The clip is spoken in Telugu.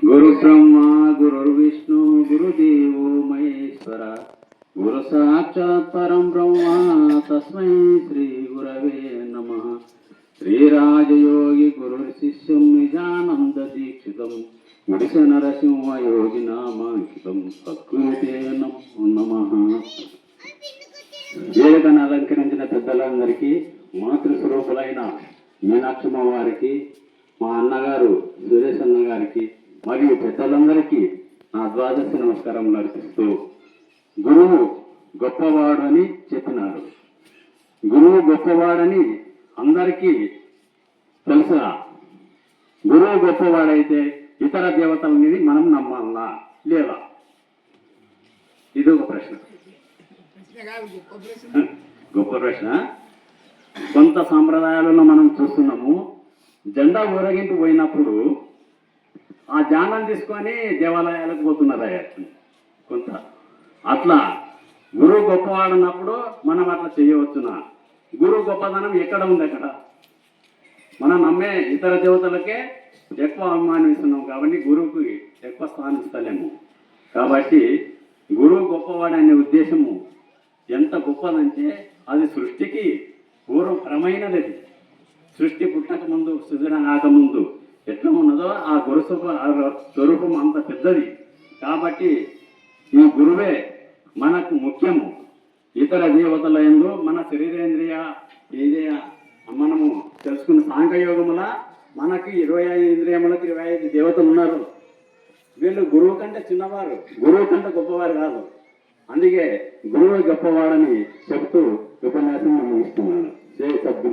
గురు బ్రహ్మ గురుర్విష్ణు గురుదేవో మహేశ్వర గురు సాక్షాత్ పరం బ్రహ్మ తస్మై శ్రీ గురవే నమః. శ్రీరాజయోగి గురు శిష్యం నిజానంద దీక్షితం గుడిస నరసింహ యోగి నామాంకితం ప్రకృతే నమః. వేదికను అలంకరించిన పెద్దలందరికీ, మాతృస్వరూపులైన మీనాక్షమ్మ వారికి, మా అన్నగారు సురేష్ అన్న గారికి మరియు పెద్దలందరికీ నా ద్వాదశి నమస్కారములు అర్పిస్తూ, గురువు గొప్పవాడు అని చెప్పినారు. గురువు గొప్పవాడని అందరికీ తెలుసా? గురువు గొప్పవాడైతే ఇతర దేవతలని మనం నమ్మాలా లేదా? ఇది ఒక ప్రశ్న, గొప్ప ప్రశ్న. కొంత సాంప్రదాయాలలో మనం చూస్తున్నాము, జెండా ఊరేగింపు పోయినప్పుడు ఆ జానం తీసుకొని దేవాలయాలకు పోతున్నారు కొంత. అట్లా గురువు గొప్పవాడన్నప్పుడు మనం అట్లా చేయవచ్చునా? గురువు గొప్పదనం ఎక్కడ ఉంది? అక్కడ మనం నమ్మే ఇతర దేవతలకే ఎక్కువ అవమానిస్తున్నాం కాబట్టి గురువుకి ఎక్కువ స్థానం ఇస్తలేము. కాబట్టి గురువు గొప్పవాడనే ఉద్దేశము ఎంత గొప్పదంటే అది సృష్టికి పూర్వపరమైనది. సృష్టి పుట్టక ముందు, సృజన కాకముందు ఎట్లా ఉన్నదో ఆ గురు స్వరూపం అంత పెద్దది. కాబట్టి ఈ గురువే మనకు ముఖ్యము. ఇతర దేవతల యందు మన శరీరేంద్రియ ఇదే మనము తెలుసుకున్న సాంఖ్యయోగముల మనకి 25 ఇంద్రియములకు 25 దేవతలు ఉన్నారు. వీళ్ళు గురువు కంటే చిన్నవారు, గురువు కంటే గొప్పవారు కాదు. అందుకే గురువు గొప్పవాడని చెబుతూ ఉపన్యాసం ముగిస్తున్నాను. జై సద్గురు.